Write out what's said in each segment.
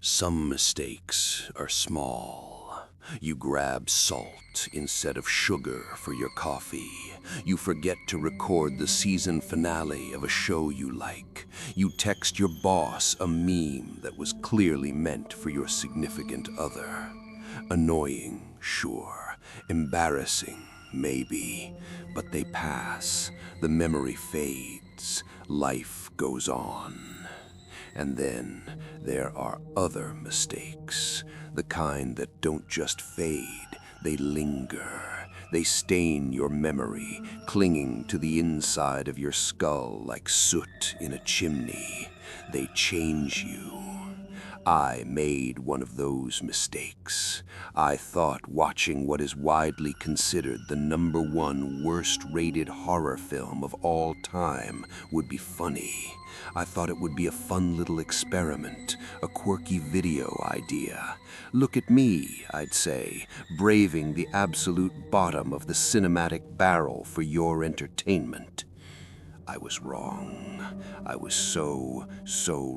Some mistakes are small. You grab salt instead of sugar for your coffee. You forget to record the season finale of a show you like. You text your boss a meme that was clearly meant for your significant other. Annoying, sure. Embarrassing, maybe. But they pass. The memory fades. Life goes on. And then there are other mistakes, the kind that don't just fade, they linger. They stain your memory, clinging to the inside of your skull like soot in a chimney. They change you. I made one of those mistakes. I thought watching what is widely considered the #1 worst-rated horror film of all time would be funny. I thought it would be a fun little experiment, a quirky video idea. Look at me, I'd say, braving the absolute bottom of the cinematic barrel for your entertainment. I was wrong. I was so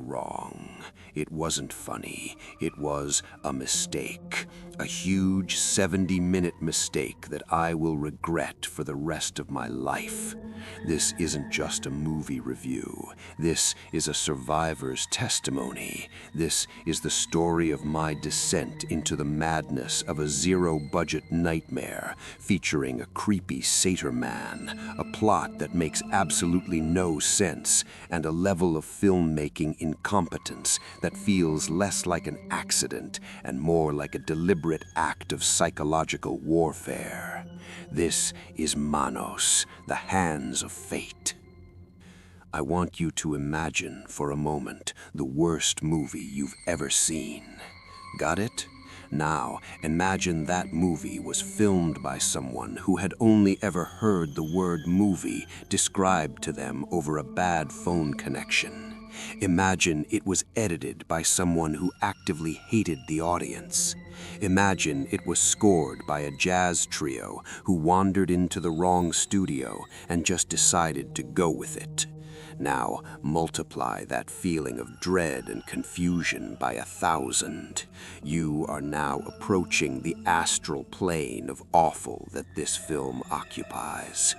wrong. It wasn't funny. It was a mistake. A huge 70-minute mistake that I will regret for the rest of my life. This isn't just a movie review. This is a survivor's testimony. This is the story of my descent into the madness of a zero-budget nightmare featuring a creepy satyr man, a plot that makes absolutely no sense, and a level of filmmaking incompetence that feels less like an accident and more like a deliberate act of psychological warfare. This is Manos, the hands of fate. I want you to imagine for a moment the worst movie you've ever seen. Got it? Now, imagine that movie was filmed by someone who had only ever heard the word movie described to them over a bad phone connection. Imagine it was edited by someone who actively hated the audience. Imagine it was scored by a jazz trio who wandered into the wrong studio and just decided to go with it. Now, multiply that feeling of dread and confusion by 1,000. You are now approaching the astral plane of awful that this film occupies.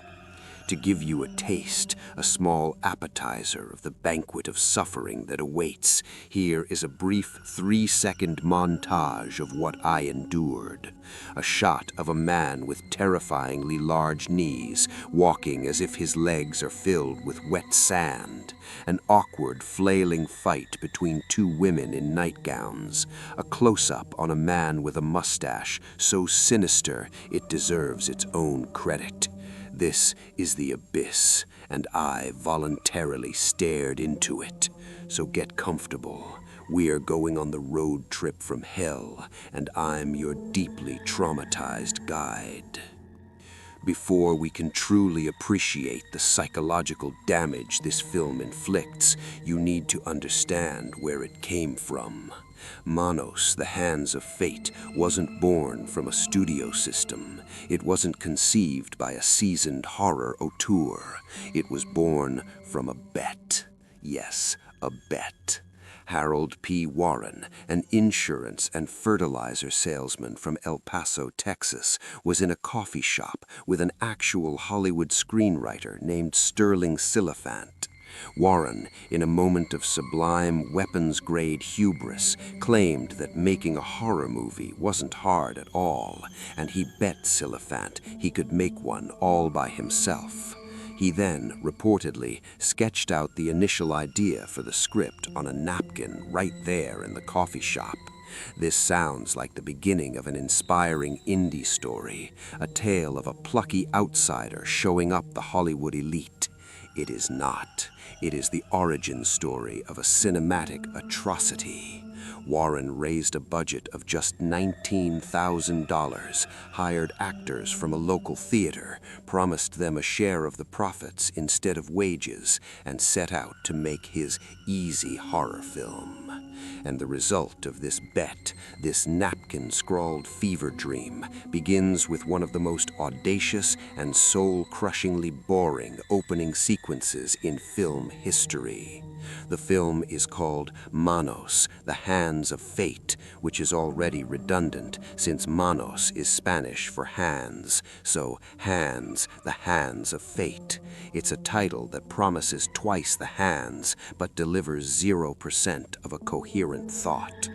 To give you a taste, a small appetizer of the banquet of suffering that awaits, here is a brief 3-second montage of what I endured. A shot of a man with terrifyingly large knees, walking as if his legs are filled with wet sand. An awkward, flailing fight between two women in nightgowns. A close-up on a man with a mustache so sinister it deserves its own credit. This is the abyss, and I voluntarily stared into it. So get comfortable. We're going on the road trip from hell, and I'm your deeply traumatized guide. Before we can truly appreciate the psychological damage this film inflicts, you need to understand where it came from. Manos, the hands of fate, wasn't born from a studio system. It wasn't conceived by a seasoned horror auteur. It was born from a bet. Yes, a bet. Harold P. Warren, an insurance and fertilizer salesman from El Paso, Texas, was in a coffee shop with an actual Hollywood screenwriter named Sterling Silliphant. Warren, in a moment of sublime weapons-grade hubris, claimed that making a horror movie wasn't hard at all, and he bet Silliphant he could make one all by himself. He then, reportedly, sketched out the initial idea for the script on a napkin right there in the coffee shop. This sounds like the beginning of an inspiring indie story, a tale of a plucky outsider showing up the Hollywood elite. It is not. It is the origin story of a cinematic atrocity. Warren raised a budget of just $19,000, hired actors from a local theater, promised them a share of the profits instead of wages, and set out to make his easy horror film. And the result of this bet, this napkin-scrawled fever dream, begins with one of the most audacious and soul-crushingly boring opening sequences in film history. The film is called Manos, the Hands of Fate, which is already redundant since Manos is Spanish for hands, so Hands, the Hands of Fate. It's a title that promises twice the hands, but delivers 0% of a coherent thought.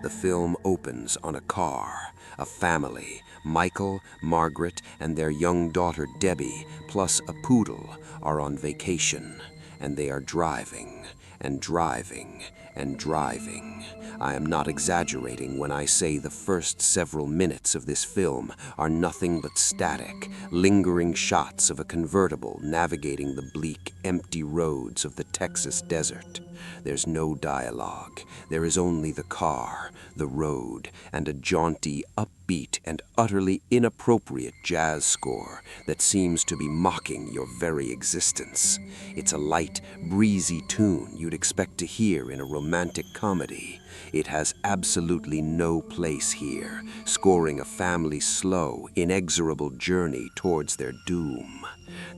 The film opens on a car. A family, Michael, Margaret, and their young daughter Debbie, plus a poodle, are on vacation, and they are driving and driving and driving. I am not exaggerating when I say the first several minutes of this film are nothing but static, lingering shots of a convertible navigating the bleak, empty roads of the Texas desert. There's no dialogue. There is only the car, the road, and a jaunty, upbeat, and utterly inappropriate jazz score that seems to be mocking your very existence. It's a light, breezy tune you'd expect to hear in a romantic comedy. It has absolutely no place here, scoring a family's slow, inexorable journey towards their doom.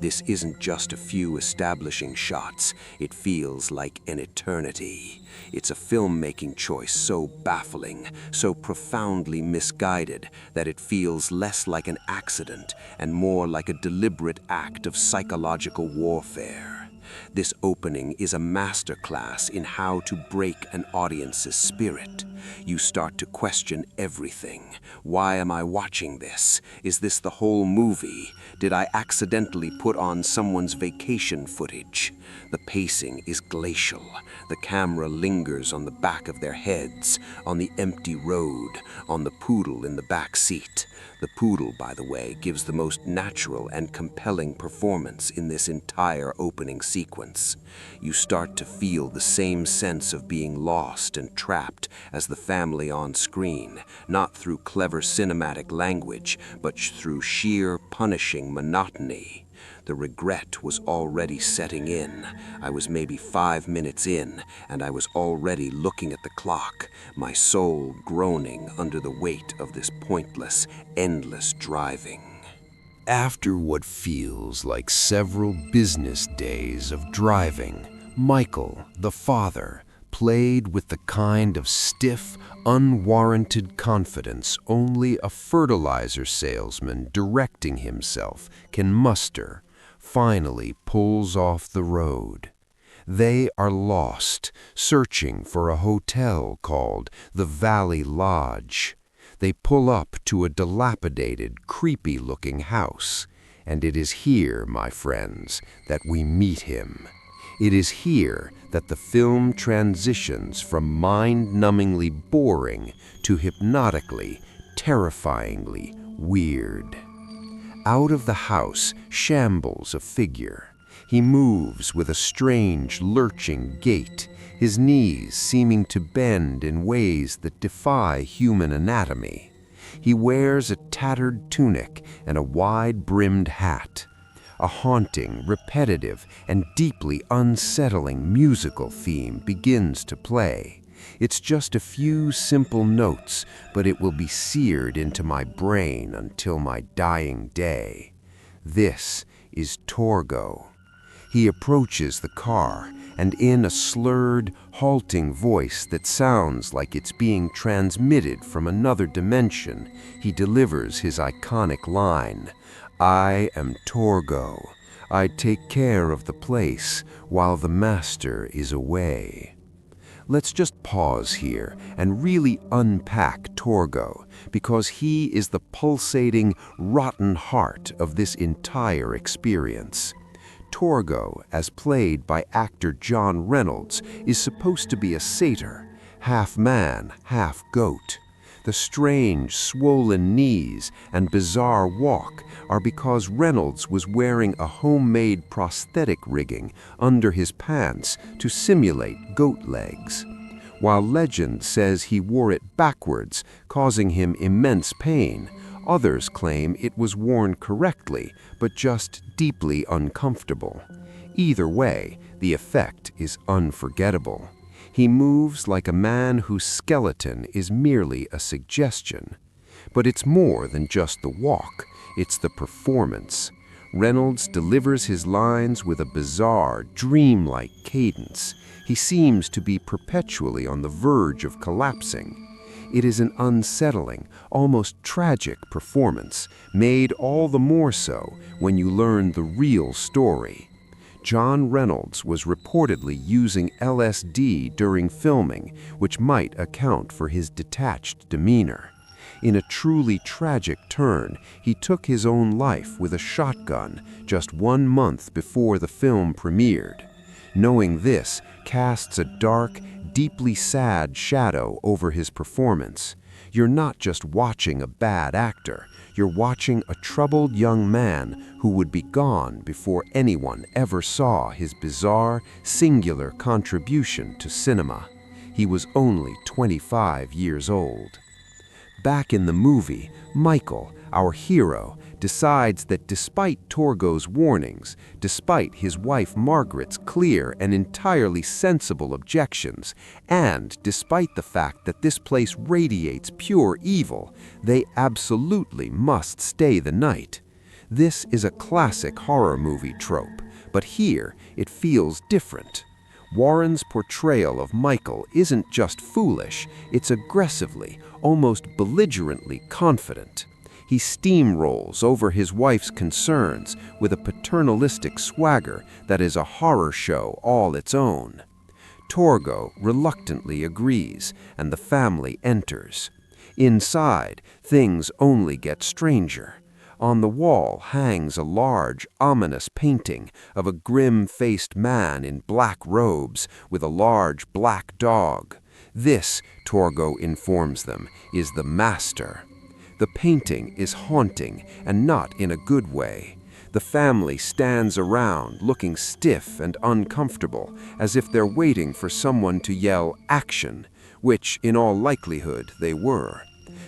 This isn't just a few establishing shots, it feels like an eternity. It's a filmmaking choice so baffling, so profoundly misguided, that it feels less like an accident and more like a deliberate act of psychological warfare. This opening is a masterclass in how to break an audience's spirit. You start to question everything. Why am I watching this? Is this the whole movie? Did I accidentally put on someone's vacation footage? The pacing is glacial. The camera lingers on the back of their heads, on the empty road, on the poodle in the back seat. The poodle, by the way, gives the most natural and compelling performance in this entire opening sequence. You start to feel the same sense of being lost and trapped as the family on screen, not through clever cinematic language, but through sheer punishing monotony. The regret was already setting in. I was maybe 5 minutes in, and I was already looking at the clock, my soul groaning under the weight of this pointless, endless driving. After what feels like several business days of driving, Michael, the father, played with the kind of stiff, unwarranted confidence only a fertilizer salesman directing himself can muster, finally pulls off the road. They are lost, searching for a hotel called the Valley Lodge. They pull up to a dilapidated, creepy-looking house, and it is here, my friends, that we meet him. It is here that the film transitions from mind-numbingly boring to hypnotically, terrifyingly weird. Out of the house shambles a figure. He moves with a strange, lurching gait, his knees seeming to bend in ways that defy human anatomy. He wears a tattered tunic and a wide-brimmed hat. A haunting, repetitive, and deeply unsettling musical theme begins to play. It's just a few simple notes, but it will be seared into my brain until my dying day. This is Torgo. He approaches the car, and in a slurred, halting voice that sounds like it's being transmitted from another dimension, he delivers his iconic line, "I am Torgo. I take care of the place while the master is away." Let's just pause here and really unpack Torgo, because he is the pulsating, rotten heart of this entire experience. Torgo, as played by actor John Reynolds, is supposed to be a satyr, half man, half goat. The strange, swollen knees and bizarre walk are because Reynolds was wearing a homemade prosthetic rigging under his pants to simulate goat legs. While legend says he wore it backwards, causing him immense pain, others claim it was worn correctly, but just deeply uncomfortable. Either way, the effect is unforgettable. He moves like a man whose skeleton is merely a suggestion. But it's more than just the walk, it's the performance. Reynolds delivers his lines with a bizarre, dreamlike cadence. He seems to be perpetually on the verge of collapsing. It is an unsettling, almost tragic performance, made all the more so when you learn the real story. John Reynolds was reportedly using LSD during filming, which might account for his detached demeanor. In a truly tragic turn, he took his own life with a shotgun just 1 month before the film premiered. Knowing this casts a dark, deeply sad shadow over his performance. You're not just watching a bad actor, you're watching a troubled young man who would be gone before anyone ever saw his bizarre, singular contribution to cinema. He was only 25 years old. Back in the movie, Michael, our hero, decides that despite Torgo's warnings, despite his wife Margaret's clear and entirely sensible objections, and despite the fact that this place radiates pure evil, they absolutely must stay the night. This is a classic horror movie trope, but here it feels different. Warren's portrayal of Michael isn't just foolish, it's aggressively, almost belligerently confident. He steamrolls over his wife's concerns with a paternalistic swagger that is a horror show all its own. Torgo reluctantly agrees, and the family enters. Inside, things only get stranger. On the wall hangs a large, ominous painting of a grim-faced man in black robes with a large black dog. This, Torgo informs them, is the master. The painting is haunting, and not in a good way. The family stands around looking stiff and uncomfortable, as if they're waiting for someone to yell "action," which, in all likelihood, they were.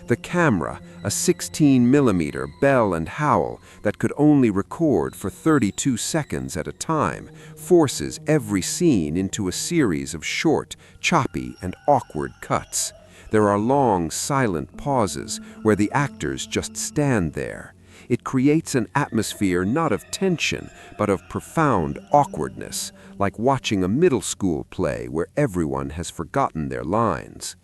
The camera, a 16mm Bell and Howell that could only record for 32 seconds at a time, forces every scene into a series of short, choppy, and awkward cuts. There are long, silent pauses where the actors just stand there. It creates an atmosphere not of tension, but of profound awkwardness, like watching a middle school play where everyone has forgotten their lines.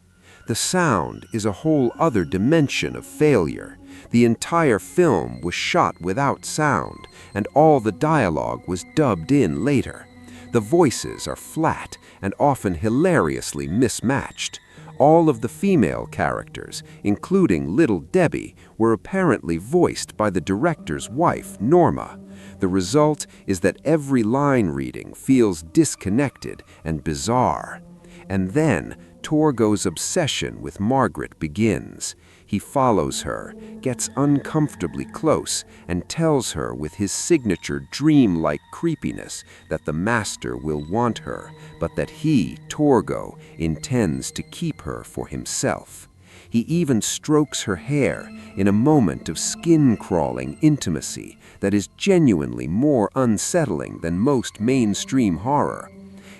The sound is a whole other dimension of failure. The entire film was shot without sound, and all the dialogue was dubbed in later. The voices are flat and often hilariously mismatched. All of the female characters, including Little Debbie, were apparently voiced by the director's wife, Norma. The result is that every line reading feels disconnected and bizarre. And then, Torgo's obsession with Margaret begins. He follows her, gets uncomfortably close, and tells her with his signature dream-like creepiness that the master will want her, but that he, Torgo, intends to keep her for himself. He even strokes her hair in a moment of skin-crawling intimacy that is genuinely more unsettling than most mainstream horror.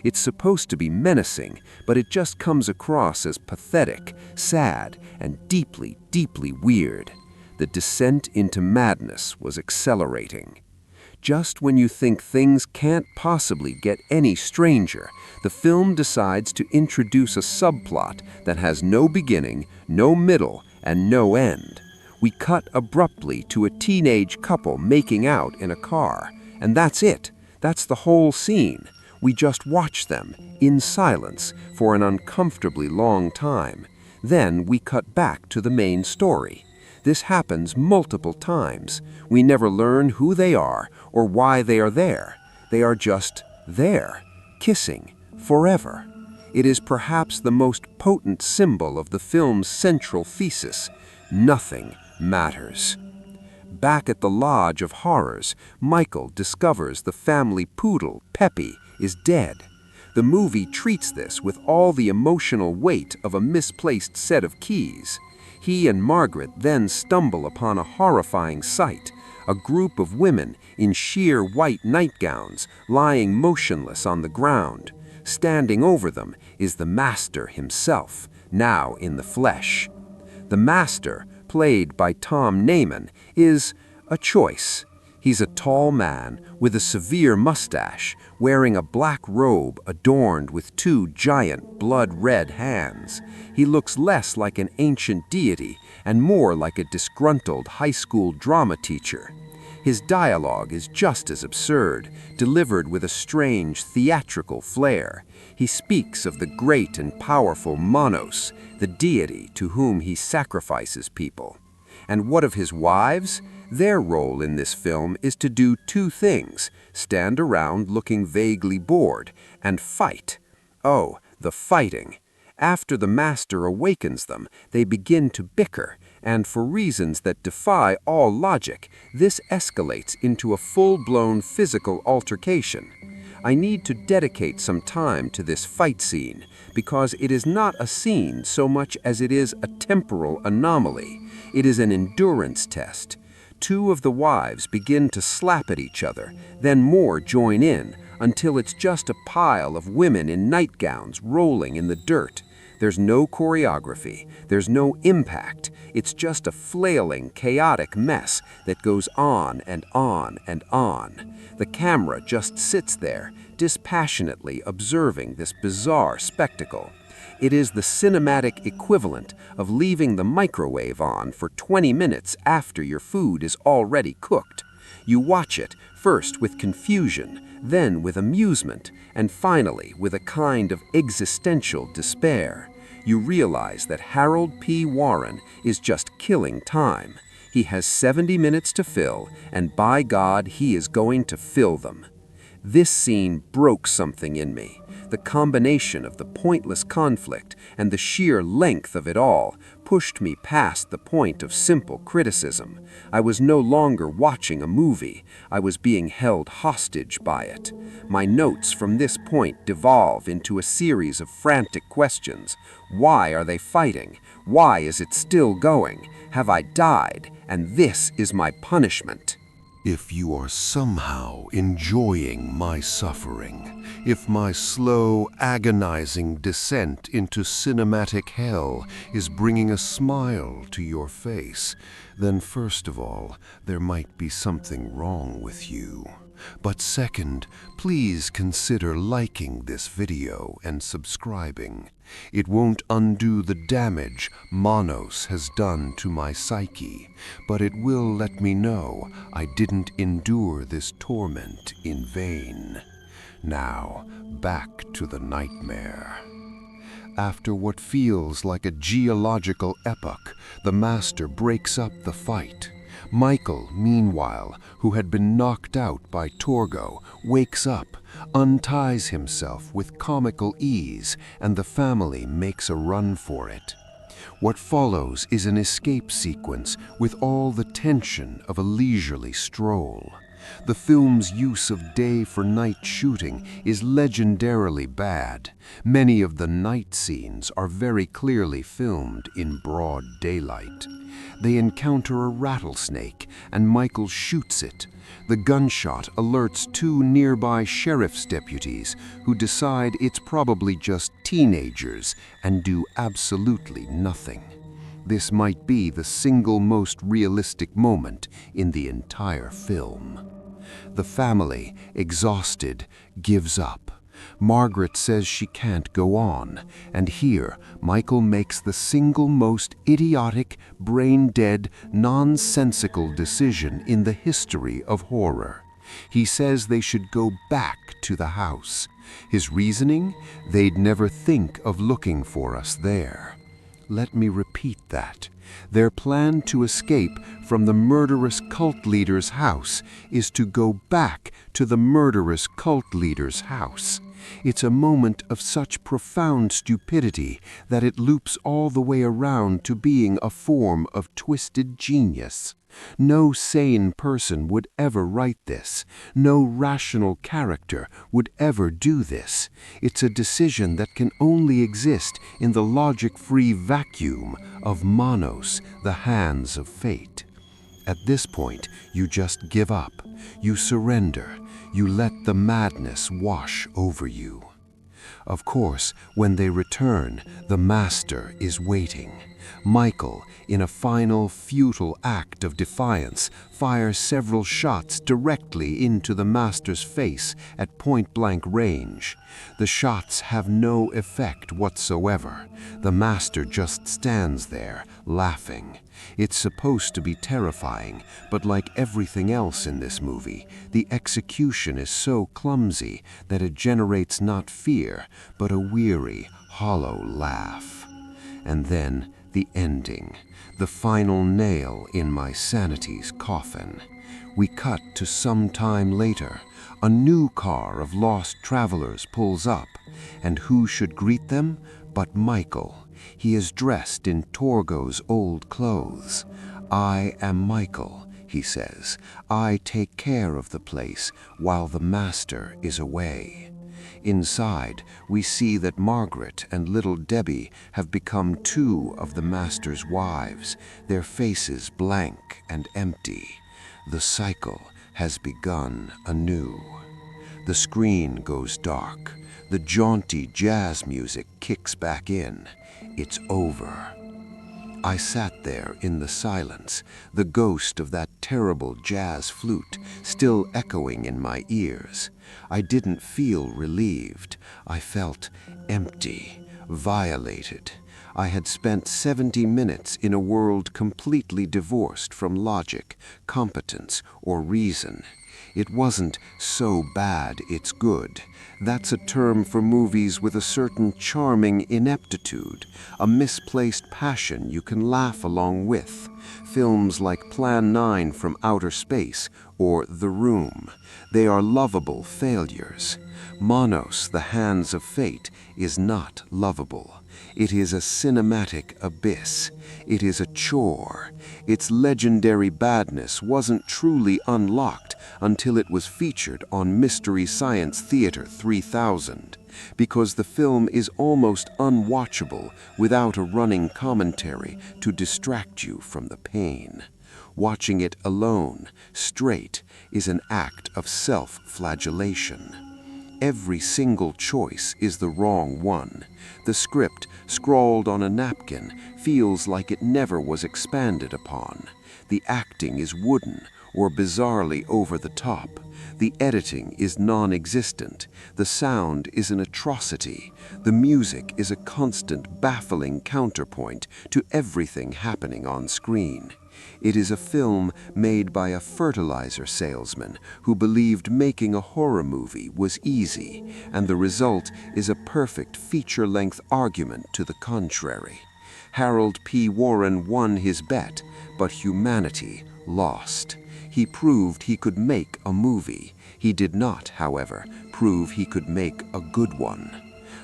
It's supposed to be menacing, but it just comes across as pathetic, sad, and deeply, deeply weird. The descent into madness was accelerating. Just when you think things can't possibly get any stranger, the film decides to introduce a subplot that has no beginning, no middle, and no end. We cut abruptly to a teenage couple making out in a car, and that's it. That's the whole scene. We just watch them, in silence, for an uncomfortably long time. Then we cut back to the main story. This happens multiple times. We never learn who they are or why they are there. They are just there, kissing, forever. It is perhaps the most potent symbol of the film's central thesis: nothing matters. Back at the Lodge of Horrors, Michael discovers the family poodle, Peppy, is dead. The movie treats this with all the emotional weight of a misplaced set of keys. He and Margaret then stumble upon a horrifying sight: a group of women in sheer white nightgowns lying motionless on the ground. Standing over them is the master himself, now in the flesh. The master, played by Tom Naiman, is a choice. He's a tall man with a severe mustache, wearing a black robe adorned with two giant blood-red hands. He looks less like an ancient deity and more like a disgruntled high school drama teacher. His dialogue is just as absurd, delivered with a strange theatrical flair. He speaks of the great and powerful Manos, the deity to whom he sacrifices people. And what of his wives? Their role in this film is to do two things: stand around looking vaguely bored, and fight. Oh, the fighting. After the master awakens them, they begin to bicker, and for reasons that defy all logic, this escalates into a full-blown physical altercation. I need to dedicate some time to this fight scene, because it is not a scene so much as it is a temporal anomaly. It is an endurance test. Two of the wives begin to slap at each other, then more join in, until it's just a pile of women in nightgowns rolling in the dirt. There's no choreography, there's no impact. It's just a flailing, chaotic mess that goes on and on and on. The camera just sits there, dispassionately observing this bizarre spectacle. It is the cinematic equivalent of leaving the microwave on for 20 minutes after your food is already cooked. You watch it, first with confusion, then with amusement, and finally with a kind of existential despair. You realize that Harold P. Warren is just killing time. He has 70 minutes to fill, and by God, he is going to fill them. This scene broke something in me. The combination of the pointless conflict and the sheer length of it all pushed me past the point of simple criticism. I was no longer watching a movie. I was being held hostage by it. My notes from this point devolve into a series of frantic questions. Why are they fighting? Why is it still going? Have I died? And this is my punishment. If you are somehow enjoying my suffering, if my slow, agonizing descent into cinematic hell is bringing a smile to your face, then first of all, there might be something wrong with you. But second, please consider liking this video and subscribing. It won't undo the damage Manos has done to my psyche, but it will let me know I didn't endure this torment in vain. Now, back to the nightmare. After what feels like a geological epoch, the master breaks up the fight. Michael, meanwhile, who had been knocked out by Torgo, wakes up, unties himself with comical ease, and the family makes a run for it. What follows is an escape sequence with all the tension of a leisurely stroll. The film's use of day-for-night shooting is legendarily bad. Many of the night scenes are very clearly filmed in broad daylight. They encounter a rattlesnake, and Michael shoots it. The gunshot alerts two nearby sheriff's deputies, who decide it's probably just teenagers and do absolutely nothing. This might be the single most realistic moment in the entire film. The family, exhausted, gives up. Margaret says she can't go on, and here Michael makes the single most idiotic, brain-dead, nonsensical decision in the history of horror. He says they should go back to the house. His reasoning? They'd never think of looking for us there. Let me repeat that. Their plan to escape from the murderous cult leader's house is to go back to the murderous cult leader's house. It's a moment of such profound stupidity that it loops all the way around to being a form of twisted genius. No sane person would ever write this. No rational character would ever do this. It's a decision that can only exist in the logic-free vacuum of Manos, the hands of fate. At this point, you just give up. You surrender. You let the madness wash over you. Of course, when they return, the master is waiting. Michael, in a final, futile act of defiance, fires several shots directly into the master's face at point-blank range. The shots have no effect whatsoever. The master just stands there, laughing. It's supposed to be terrifying, but like everything else in this movie, the execution is so clumsy that it generates not fear, but a weary, hollow laugh. And then the ending, the final nail in my sanity's coffin. We cut to some time later. A new car of lost travelers pulls up, and who should greet them but Michael? He is dressed in Torgo's old clothes. "I am Michael," he says. "I take care of the place while the master is away." Inside, we see that Margaret and little Debbie have become two of the master's wives, their faces blank and empty. The cycle has begun anew. The screen goes dark. The jaunty jazz music kicks back in. It's over. I sat there in the silence, the ghost of that terrible jazz flute still echoing in my ears. I didn't feel relieved. I felt empty, violated. I had spent 70 minutes in a world completely divorced from logic, competence, or reason. It wasn't "so bad it's good." That's a term for movies with a certain charming ineptitude, a misplaced passion you can laugh along with. Films like Plan 9 from Outer Space or The Room. They are lovable failures. Manos, The Hands of Fate, is not lovable. It is a cinematic abyss. It is a chore. Its legendary badness wasn't truly unlocked until it was featured on Mystery Science Theater 3000, because the film is almost unwatchable without a running commentary to distract you from the pain. Watching it alone, straight, is an act of self-flagellation. Every single choice is the wrong one. The script, scrawled on a napkin, feels like it never was expanded upon. The acting is wooden or bizarrely over the top. The editing is non-existent. The sound is an atrocity. The music is a constant, baffling counterpoint to everything happening on screen. It is a film made by a fertilizer salesman who believed making a horror movie was easy, and the result is a perfect feature-length argument to the contrary. Harold P. Warren won his bet, but humanity lost. He proved he could make a movie. He did not, however, prove he could make a good one.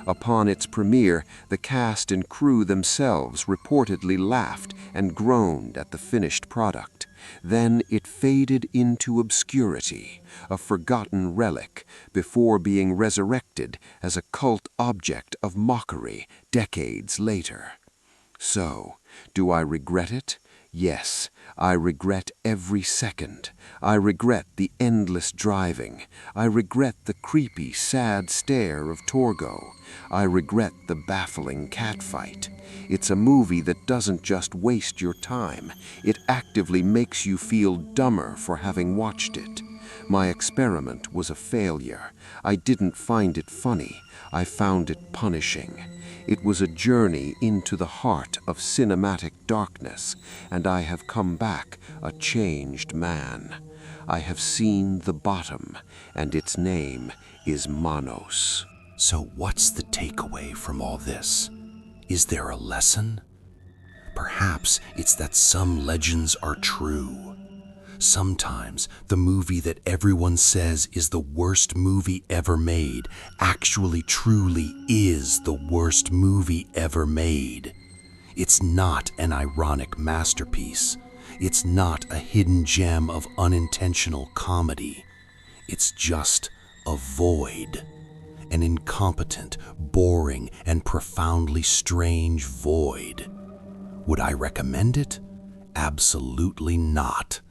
Upon its premiere, the cast and crew themselves reportedly laughed and groaned at the finished product. Then it faded into obscurity, a forgotten relic, before being resurrected as a cult object of mockery decades later. So, do I regret it? Yes, I regret every second. I regret the endless driving. I regret the creepy, sad stare of Torgo. I regret the baffling catfight. It's a movie that doesn't just waste your time. It actively makes you feel dumber for having watched it. My experiment was a failure. I didn't find it funny. I found it punishing. It was a journey into the heart of cinematic darkness, and I have come back a changed man. I have seen the bottom, and its name is Manos. So what's the takeaway from all this? Is there a lesson? Perhaps it's that some legends are true. Sometimes the movie that everyone says is the worst movie ever made actually truly is the worst movie ever made. It's not an ironic masterpiece. It's not a hidden gem of unintentional comedy. It's just a void. An incompetent, boring, and profoundly strange void. Would I recommend it? Absolutely not.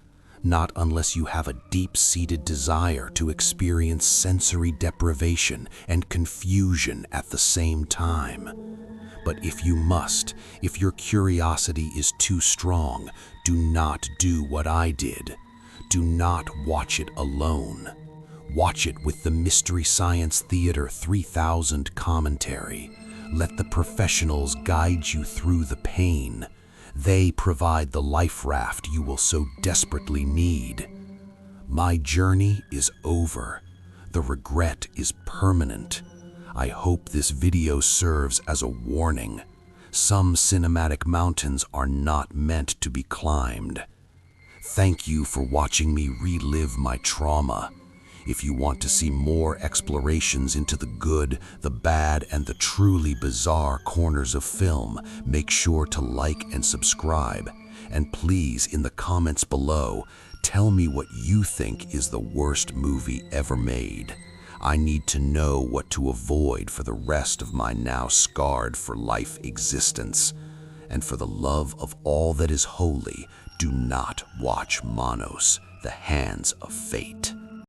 not unless you have a deep-seated desire to experience sensory deprivation and confusion at the same time. But if you must, if your curiosity is too strong, do not do what I did. Do not watch it alone. Watch it with the Mystery Science Theater 3000 commentary. Let the professionals guide you through the pain. They provide the life raft you will so desperately need. My journey is over. The regret is permanent. I hope this video serves as a warning. Some cinematic mountains are not meant to be climbed. Thank you for watching me relive my trauma. If you want to see more explorations into the good, the bad, and the truly bizarre corners of film, make sure to like and subscribe. And please, in the comments below, tell me what you think is the worst movie ever made. I need to know what to avoid for the rest of my now scarred for life existence. And for the love of all that is holy, do not watch Manos, the Hands of Fate.